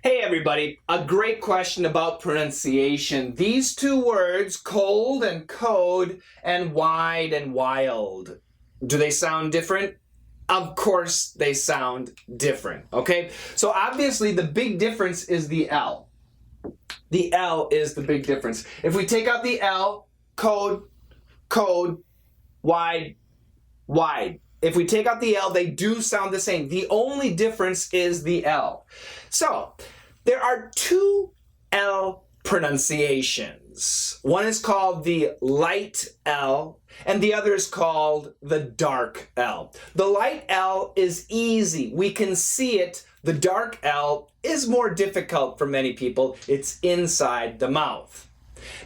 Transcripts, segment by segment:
Hey everybody, a great question about pronunciation. These two words, cold and code, and wide and wild, do they sound different? Of course they sound different, okay? So obviously the big difference is the L. The L is the big difference. If we take out the L, code, code, wide, wide. If we take out the L, they do sound the same. The only difference is the L. So, there are two L pronunciations. One is called the light L, and the other is called the dark L. The light L is easy. We can see it. The dark L is more difficult for many people. It's inside the mouth.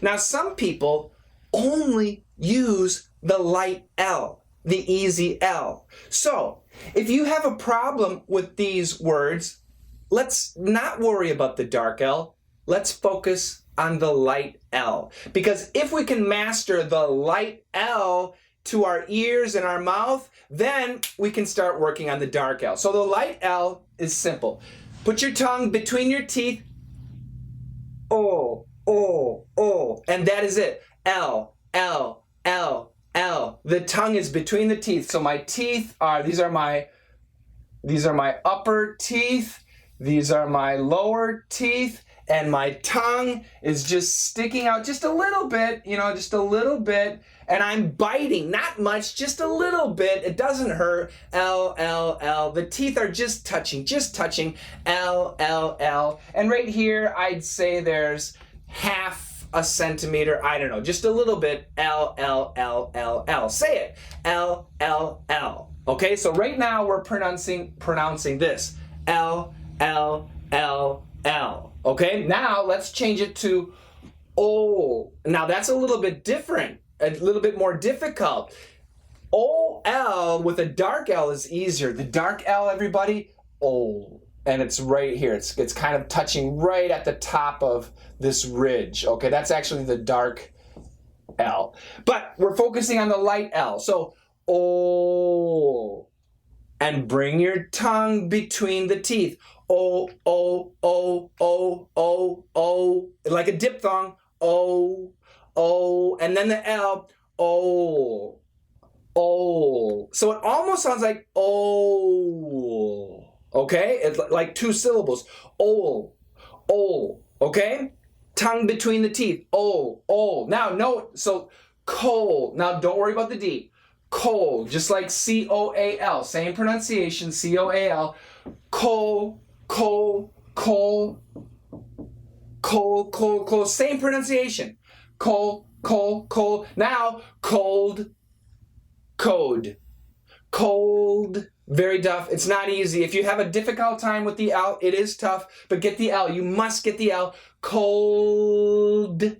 Now, some people only use the light L. The easy L. So, if you have a problem with these words, let's not worry about the dark L. Let's focus on the light L. Because if we can master the light L to our ears and our mouth, then we can start working on the dark L. So the light L is simple. Put your tongue between your teeth. Oh, oh, oh. And that is it. L, L, L. L. The tongue is between the teeth. So my teeth are, these are my upper teeth, these are my lower teeth, and my tongue is just sticking out just a little bit, just a little bit, and I'm biting, not much, just a little bit. It doesn't hurt. L, L, L. The teeth are just touching, L, L, L. And right here, I'd say there's half a centimeter, I don't know, just a little bit, L, L, L, L, L. Say it, L, L, L. Okay, so right now we're pronouncing this, L, L, L, L. Okay, now let's change it to O. Now that's a little bit different, a little bit more difficult. O, L with a dark L is easier. The dark L, everybody, O. And it's right here. It's kind of touching right at the top of this ridge. Okay, that's actually the dark L. But we're focusing on the light L. So, O. And bring your tongue between the teeth. O, O, O, O, O, O. Like a diphthong. O, O. And then the L. O. O. So it almost sounds like O. Okay, it's like two syllables. O, O, okay? Tongue between the teeth. O, O. Now, note, so coal. Now, don't worry about the D. Coal, just like C-O-A-L. Same pronunciation, C-O-A-L. Coal, coal, coal, coal, coal, coal. Same pronunciation. Coal, coal, coal. Now, cold, code. Cold. Very tough. It's not easy. If you have a difficult time with the L, it is tough, but get the L. You must get the L. Cold.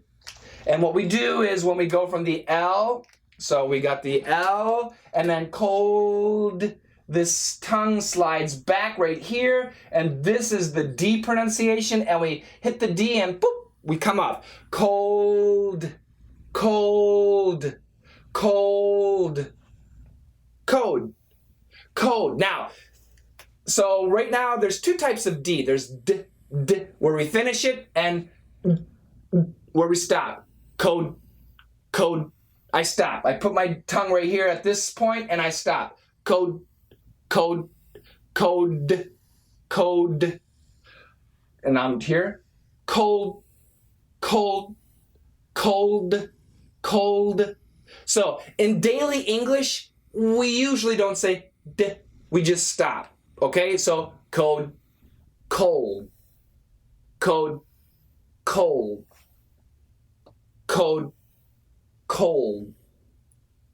And what we do is when we go from the L, so we got the L, and then cold, this tongue slides back right here, and this is the D pronunciation, and we hit the D and boop, we come up. Cold, cold, cold, code. Code. Now, so right now there's two types of D. There's D, D, where we finish it, and where we stop. Code, code, I stop. I put my tongue right here at this point, and I stop. Code, code, code, code. And I'm here. Cold, cold, cold, cold. So in daily English, we usually don't say D, we just stop. Okay, so code, cold, code, cold, code, cold.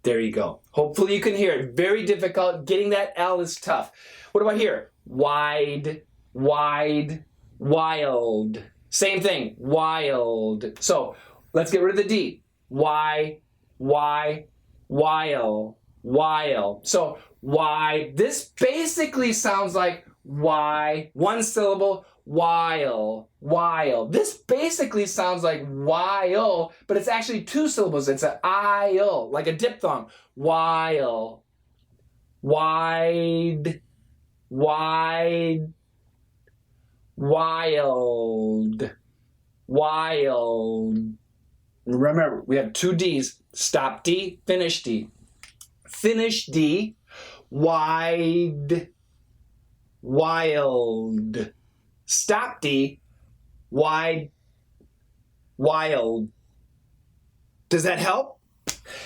There you go. Hopefully you can hear it. Very difficult. Getting that L is tough. What about here? Wide, wide, wild. Same thing. Wild. So let's get rid of the D. While. So why, this basically sounds like why, one syllable, while. This basically sounds like while, but it's actually two syllables. It's an I-L, like a diphthong. While, wide, wide, wild, wild. Remember, we have two D's. Stop D, finish D. Finish D, wide, wild. Stop D, wide, wild. Does that help?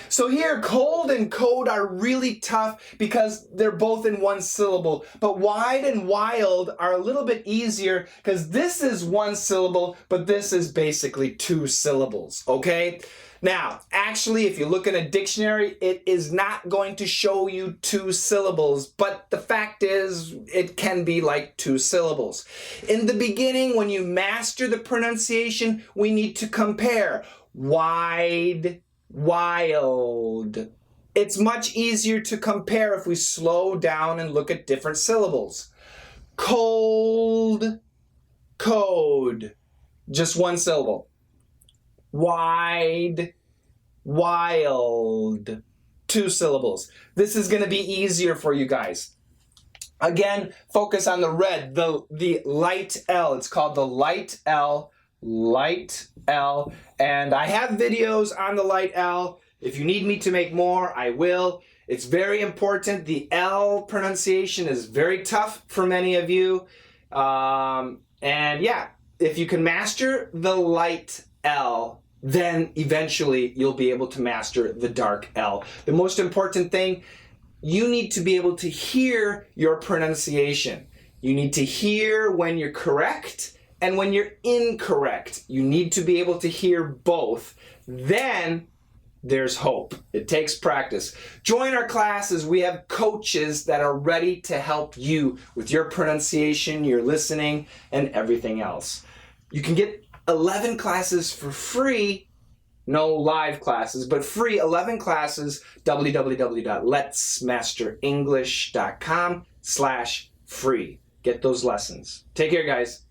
So here, cold and code are really tough because they're both in one syllable. But wide and wild are a little bit easier because this is one syllable, but this is basically two syllables, okay? Now, actually, if you look in a dictionary, it is not going to show you two syllables, but the fact is, it can be like two syllables. In the beginning, when you master the pronunciation, we need to compare. Wide, wild. It's much easier to compare if we slow down and look at different syllables. Cold, code. Just one syllable. Wide, wild. Two syllables. This is going to be easier for you guys. Again, focus on the red, the light L. It's called the light L. Light L, and I have videos on the light L. If you need me to make more, I will. It's very important. The L pronunciation is very tough for many of you. And yeah, if you can master the light L, then eventually you'll be able to master the dark L. The most important thing, you need to be able to hear your pronunciation. You need to hear when you're correct and when you're incorrect. You need to be able to hear both. Then there's hope. It takes practice. Join our classes. We have coaches that are ready to help you with your pronunciation, your listening, and everything else. You can get 11 classes for free. No live classes, but free 11 classes, www.letsmasterenglish.com/free. Get those lessons. Take care, guys.